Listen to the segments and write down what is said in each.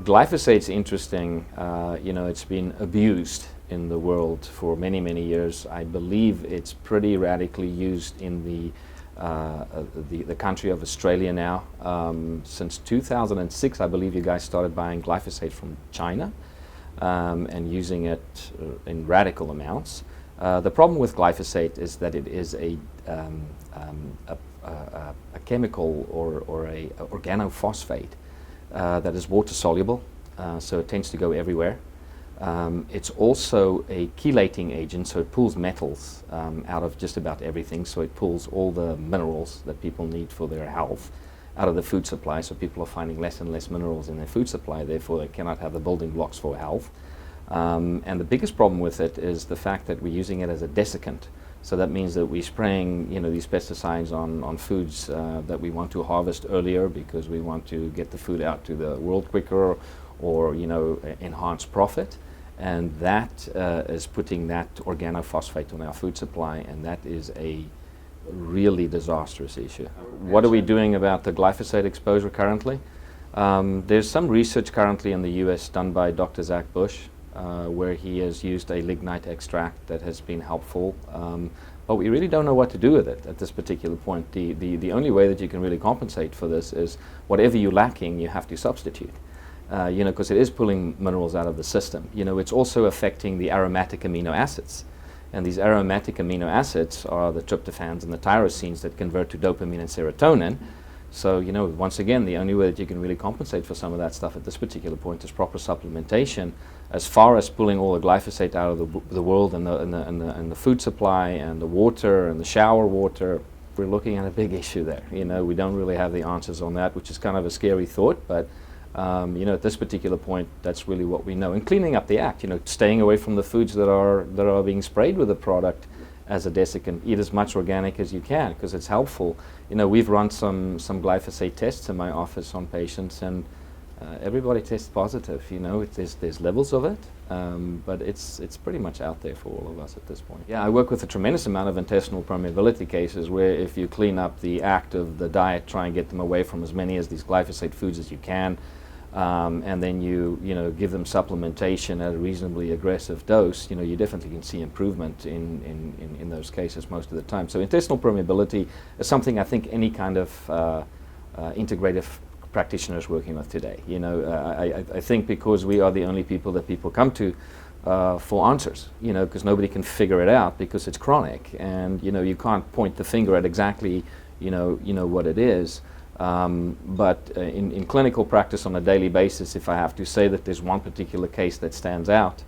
Glyphosate's interesting. It's been abused in the world for many, many years. I believe it's pretty radically used in the country of Australia now. Since 2006, I believe you guys started buying glyphosate from China and using it in radical amounts. The problem with glyphosate is that it is a chemical or a organophosphate that is water soluble, so it tends to go everywhere. It's also a chelating agent, so it pulls metals out of just about everything. So it pulls all the minerals that people need for their health out of the food supply. So people are finding less and less minerals in their food supply, therefore they cannot have the building blocks for health. And the biggest problem with it is the fact that we're using it as a desiccant. So that means that we're spraying, these pesticides on foods that we want to harvest earlier because we want to get the food out to the world quicker, or enhance profit. And that is putting that organophosphate on our food supply, and that is a really disastrous issue. What are we doing about the glyphosate exposure currently? There's some research currently in the US done by Dr. Zach Bush, where he has used a lignite extract that has been helpful, but we really don't know what to do with it at this particular point. The only way that you can really compensate for this is whatever you're lacking, you have to substitute. Because it is pulling minerals out of the system. It's also affecting the aromatic amino acids. And these aromatic amino acids are the tryptophans and the tyrosines that convert to dopamine and serotonin. So, once again, the only way that you can really compensate for some of that stuff at this particular point is proper supplementation. As far as pulling all the glyphosate out of the world and the food supply and the water and the shower water, we're looking at a big issue there. We don't really have the answers on that, which is kind of a scary thought, but at this particular point, that's really what we know. And cleaning up the act, staying away from the foods that are being sprayed with the product as a desiccant. Eat as much organic as you can because it's helpful. We've run some glyphosate tests in my office on patients, and everybody tests positive. There's levels of it, but it's pretty much out there for all of us at this point. Yeah, I work with a tremendous amount of intestinal permeability cases where if you clean up the act of the diet, try and get them away from as many of these glyphosate foods as you can, and then you give them supplementation at a reasonably aggressive dose, you definitely can see improvement in those cases most of the time. So intestinal permeability is something I think any kind of integrative practitioner is working with today. I think because we are the only people that people come to for answers, because nobody can figure it out because it's chronic, and you can't point the finger at exactly what it is. But in clinical practice on a daily basis, if I have to say that there's one particular case that stands out,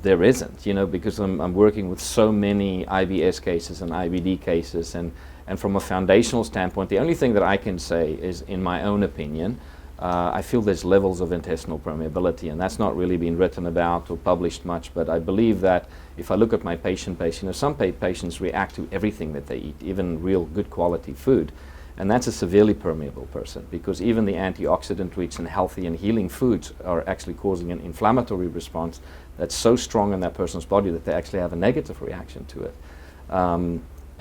there isn't, because I'm working with so many IBS cases and IBD cases, and from a foundational standpoint, the only thing that I can say is, in my own opinion, I feel there's levels of intestinal permeability, and that's not really been written about or published much, but I believe that if I look at my patient base, some patients react to everything that they eat, even real good quality food, and that's a severely permeable person, because even the antioxidant-rich and healthy and healing foods are actually causing an inflammatory response that's so strong in that person's body that they actually have a negative reaction to it.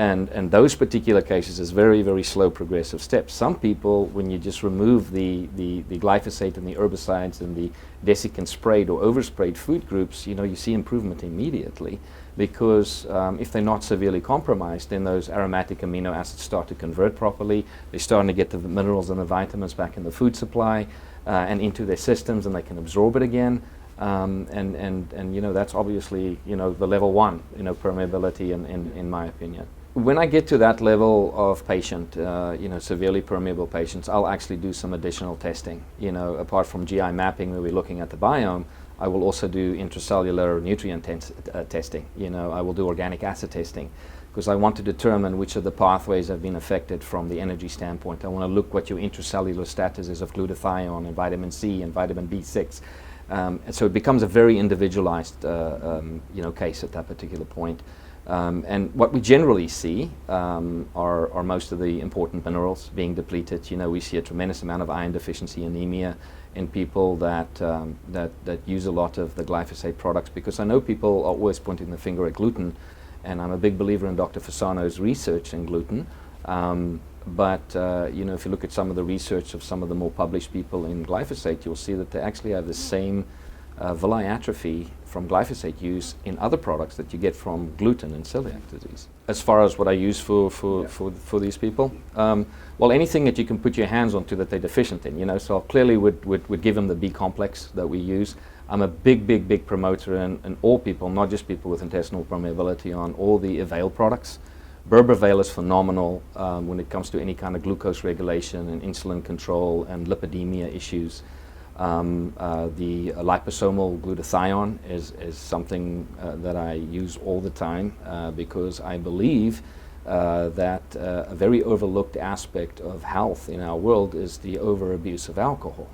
And those particular cases is very, very slow progressive steps. Some people, when you just remove the glyphosate and the herbicides and the desiccant sprayed or oversprayed food groups, you see improvement immediately, because if they're not severely compromised, then those aromatic amino acids start to convert properly. They're starting to get the minerals and the vitamins back in the food supply and into their systems, and they can absorb it again. And that's obviously the level one permeability in my opinion. When I get to that level of patient, severely permeable patients, I'll actually do some additional testing. Apart from GI mapping where we're looking at the biome, I will also do intracellular nutrient testing. I will do organic acid testing, because I want to determine which of the pathways have been affected from the energy standpoint. I want to look what your intracellular status is of glutathione and vitamin C and vitamin B6. And so it becomes a very individualized case at that particular point. And what we generally see are most of the important minerals being depleted. We see a tremendous amount of iron deficiency anemia in people that use a lot of the glyphosate products, because I know people are always pointing the finger at gluten, and I'm a big believer in Dr. Fasano's research in gluten. You know, if you look at some of the research of some of the more published people in glyphosate, you'll see that they actually have the same villi atrophy from glyphosate use in other products that you get from gluten and celiac disease. As far as what I use for these people, well, anything that you can put your hands onto that they're deficient in, you know, so I clearly would give them the B complex that we use. I'm a big promoter in all people, not just people with intestinal permeability, on all the Avail products. Berberavail is phenomenal when it comes to any kind of glucose regulation and insulin control and lipidemia issues. The liposomal glutathione is something that I use all the time because I believe that a very overlooked aspect of health in our world is the overabuse of alcohol.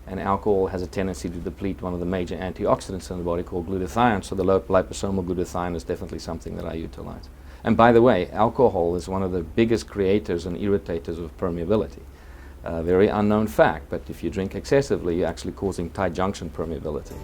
And alcohol has a tendency to deplete one of the major antioxidants in the body called glutathione, so the liposomal glutathione is definitely something that I utilize. And by the way, alcohol is one of the biggest creators and irritators of permeability. Very unknown fact, but if you drink excessively, you're actually causing tight junction permeability.